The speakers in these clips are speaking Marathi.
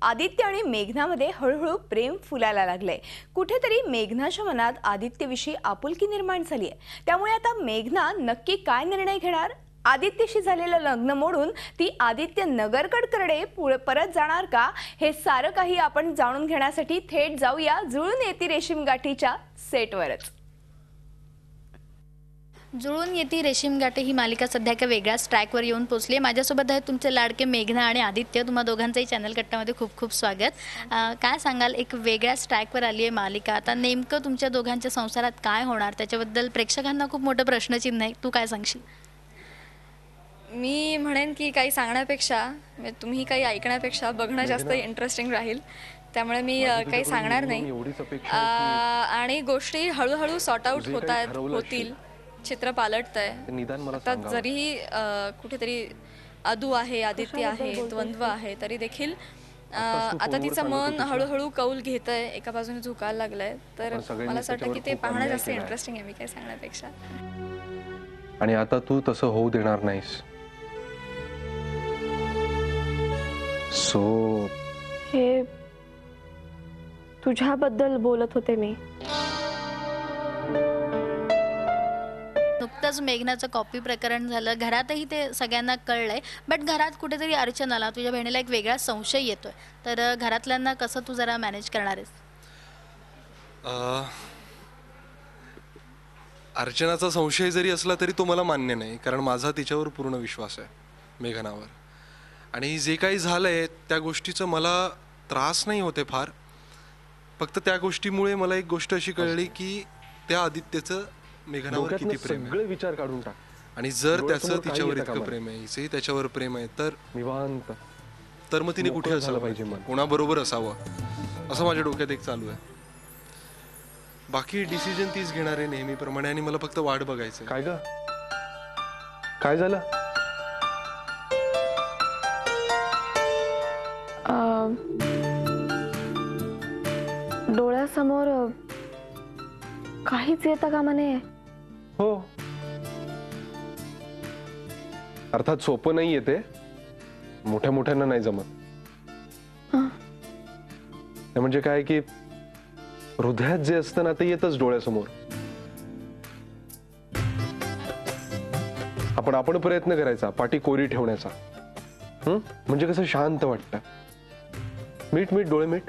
आदित्य आणि मेघनामध्ये हळूहळू प्रेम फुलायला लागले। कुठेतरी मेघनाच्या मनात आदित्यविषयी आपुलकी निर्माण झाली आहे। त्यामुळे आता मेघना नक्की काय निर्णय घेणार? आदित्यशी झालेलं लग्न मोडून ती आदित्य नगरकडकडे परत जाणार का? हे सारं काही आपण जाणून घेण्यासाठी थेट जाऊया जुळून येती रेशीम गाठीच्या सेटवरच। जुळून येती रेशीम गाठी ही मालिका सध्या एका वेगळ्याच ट्रॅकवर येऊन पोहोचली आहे। माझ्यासोबत आहेत तुमचे लाडके मेघना आणि आदित्य। तुम्हा दोघांचंही चॅनल कट्टामध्ये खूप खूप स्वागत। काय सांगाल, एक वेगळ्याच ट्रॅकवर आली आहे मालिका, आता नेमकं तुमच्या दोघांच्या संसारात काय होणार त्याच्याबद्दल प्रेक्षकांना खूप मोठं प्रश्नचिन्ह आहे। तू काय सांगशील? मी म्हणेन की काही सांगण्यापेक्षा तुम्ही काही ऐकण्यापेक्षा बघणं जास्त इंटरेस्टिंग राहील, त्यामुळे मी काही सांगणार नाही। आणि गोष्टी हळूहळू सॉर्ट आउट होतील, चित्र पालटतंय। आता जरीही कुठेतरी अदू आहे, आदित्य आहे, द्वंद्व आहे, तरी देखील आता तिचं मन हळूहळू कौल घेतंय, एका बाजूने झुकायला लागलंय। तर मला असं वाटतं की ते पाहणं जास्त इंटरेस्टिंग आहे, मी काही सांगण्यापेक्षा। आणि आता तू तसं होऊ देणार नाहीस। सो हे तुझ्याबद्दल बोलत होते मी। नुकतंच मेघनाचं कॉपी प्रकरण झालं, घरातही ते सगळ्यांना कळलंय, बट घरात कुठेतरी अर्चनाला, तुझ्या बहिणीला एक वेगळा संशय येतोय। तर घरातल्यांना कसं तू जरा मॅनेज करणार आहेस? अर्चनाचा संशय जरी असला तरी तो मला मान्य नाही, कारण माझा तिच्यावर पूर्ण विश्वास आहे, मेघनावर। आणि जे काही झालंय त्या गोष्टीचं मला त्रास नाही होते फार, फक्त त्या गोष्टीमुळे मला एक गोष्ट अशी कळली की त्या आदित्यचं मेघनावर किती प्रेम आहे, विचार काढून टाक। आणि जर त्याचं तिच्यावर इतकं प्रेम आहे, हिचंही त्याच्यावर प्रेम आहे, तर निवांत, तर मग तिने कुठे असायला पाहिजे, कोणाबरोबर असावं, असं माझ्या डोक्यात एक चालू आहे। बाकी डिसिजन तीच घेणार आहे नेहमीप्रमाणे, आणि मला फक्त वाट बघायचं। काय ग, काय झालं? डोळ्यासमोर काहीच येतं का म्हणे? हो, अर्थात सोपं नाही येते, मोठ्या मोठ्यांना नाही जमत। म्हणजे काय की हृदयात जे असतं ना ते येतच डोळ्यासमोर। आपण प्रयत्न करायचा पाठी कोरी ठेवण्याचा, म्हणजे कसं शांत वाटतं। मीठ मीठ डोळे मीठ,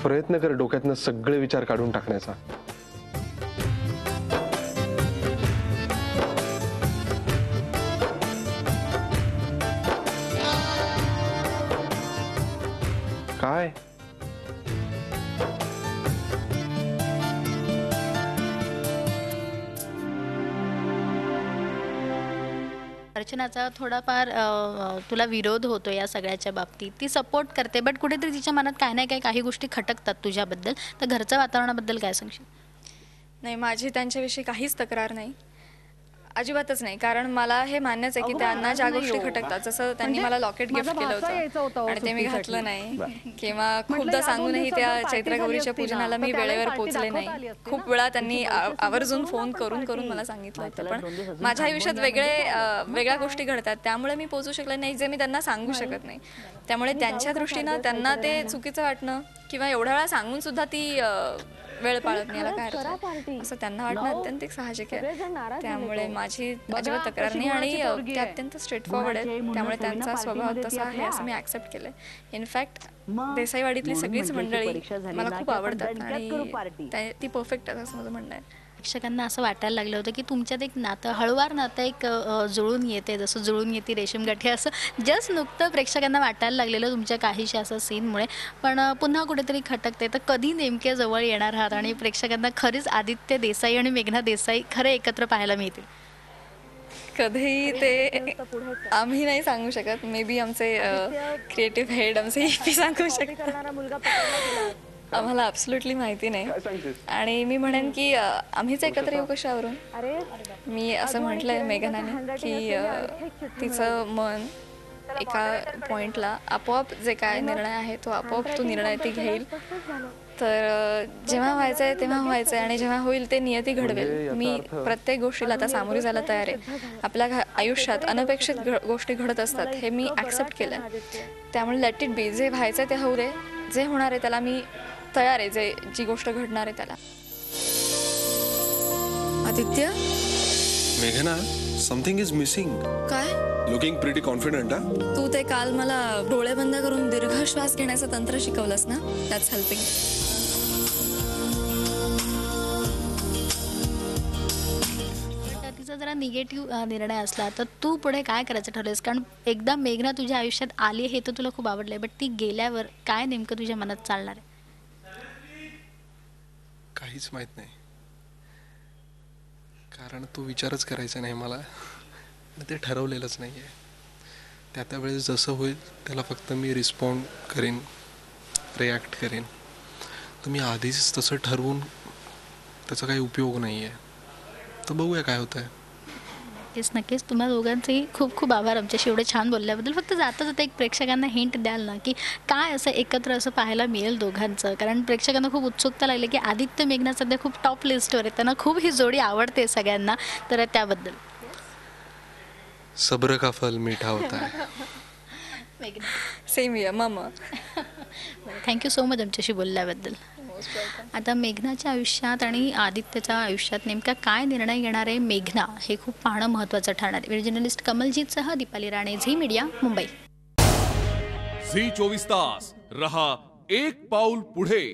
प्रयत्न कर डोक्यातनं सगळे विचार काढून टाकण्याचा। काय अर्चनाचा थोडाफार तुला विरोध होतो या सगळ्याच्या बाबतीत, ती सपोर्ट करते, बट कुठेतरी तिच्या मनात काही ना काही गोष्टी खटकतात तुझ्याबद्दल। तर घरच्या वातावरणाबद्दल काय सांगशील? नाही, माझी त्यांच्याविषयी काहीच तक्रार नाही, अजिबातच नाही। कारण मला हे मान्यच आहे की त्यांना ज्या गोष्टी खटकतात, जसं त्यांनी मला लॉकेट गिफ्ट केलं होतं आणि ते मी घातलं नाही, किंवा खूपदा सांगूनही त्या चैत्रगौरीच्या पूजनाला मी वेळेवर पोहोचले नाही। खूप वेळा त्यांनी आवर्जून फोन करून करून मला सांगितलं होतं, पण माझ्या आयुष्यात वेगळ्या गोष्टी घडतात, त्यामुळे मी पोहोचू शकले नाही, जे मी त्यांना सांगू शकत नाही। त्यामुळे त्यांच्या दृष्टीनं त्यांना ते चुकीचं वाटणं, किंवा एवढ्या वेळा सांगून सुद्धा ती वेळ पाळत नाही, याला काय अर्थ आहे, असं त्यांना वाटणं अत्यंत साहजिक आहे। त्यामुळे माझी अजिबात तक्रार नाही, आणि ते अत्यंत स्ट्रेट फॉरवर्ड आहे, त्यामुळे त्यांचा स्वभाव तसा आहे असं मी ऍक्सेप्ट केलंय। इनफॅक्ट देसाईवाडीतली सगळीच मंडळी मला खूप आवडतात, आणि ती परफेक्ट आहे असं माझं म्हणणं आहे। प्रेक्षकांना असं वाटायला लागलं होतं की तुमच्यात एक नातं, हळूवार नातं एक जुळून येते, जसं जुळून येते रेशीम गाठी, असं जस्ट नुकतं प्रेक्षकांना वाटायला लागलेलं तुमच्या काहीशा असं सीनमुळे, पण पुन्हा कुठेतरी खटकते। तर कधी नेमके जवळ येणार आहात आणि प्रेक्षकांना खरीच आदित्य देसाई आणि मेघना देसाई खरे एकत्र पाहायला मिळतील? कधी ते आम्ही नाही सांगू शकत, मे बी आमचे क्रिएटिव्ह हेड, आमचे EP सांगू शकतात, आम्हाला ॲब्सोल्युटली माहिती नाही। आणि मी म्हणेन की आम्हीच एकत्र येऊ कशावरून? मी असं म्हटलंय मेघनाने की तिचं मन एका पॉइंटला आपोआप जे काय निर्णय आहे तो आपोआप तो निर्णय ती घेईल, तर जेव्हा व्हायचंय तेव्हा व्हायचंय आणि जेव्हा होईल ते नियती घडवेल. मी प्रत्येक गोष्टीला आता सामोरी जायला तयार आहे. आपल्या आयुष्यात अनपेक्षित गोष्टी घडत असतात हे मी ॲक्सेप्ट केलं. त्यामुळे लेट इट बी. जे व्हायचंय ते होऊ दे. जे होणार आहे त्याला मी तयार आहे. जी गोष्ट घडणार आहे त्याला. आदित्य, मेघना, समथिंग इज मिसिंग. काय? Looking pretty confident. तू ते काल मला डोळे बंद करून दीर्घ श्वास घेण्याचं तंत्र शिकवलंस ना, दॅट्स हेल्पिंग. तिचा जरा निगेटिव्ह निर्णय असला तर तू पुढे काय करायचं ठरवलंस? कारण एकदा मेघना तुझ्या आयुष्यात आली हे तर तुला खूप आवडलंय, बट ती गेल्यावर काय नेमकं तुझ्या मनात चालणार आहे? काहीच माहित नाही, कारण तो विचारच करायचा नाही मला. ते ठरवलेलंच नाही आहे. त्या वेळेस जसं होईल त्याला फक्त मी रिस्पॉन्ड करेन, रिॲक्ट करेन. तर मी आधीच तसं ठरवून त्याचा काही उपयोग नाही आहे. तर बघूया काय होतं आहे. नक्कीच नक्कीच. तुम्हा दोघांचेही खूप खूप आभार आमच्याशी एवढे छान बोलल्याबद्दल. फक्त जाता जाता एक प्रेक्षकांना हिंट द्याल ना की काय असं एकत्र असं पाहायला मिळेल दोघांचं? कारण प्रेक्षकांना खूप उत्सुकता लागली की आदित्य मेघना सध्या खूप टॉप लिस्टवर आहे, त्यांना खूप ही जोडी आवडते सगळ्यांना, तर त्याबद्दल. सब्र का फल मीठा होता है. मेघना, सेम इयर मामा. थँक्यू सो मच आमच्याशी बोलल्याबद्दल. आता मेघनाच्या आयुष्यात आणि आदित्यच्या आयुष्यात नेमका काय निर्णय घेणार आहे मेघना हे खूप पाहणं महत्त्वाचं ठरणार आहे. जर्नलिस्ट कमलजीतसह दीपाली राणे, झी मीडिया, मुंबई. झी 24 तास रहा एक पाऊल पुढे.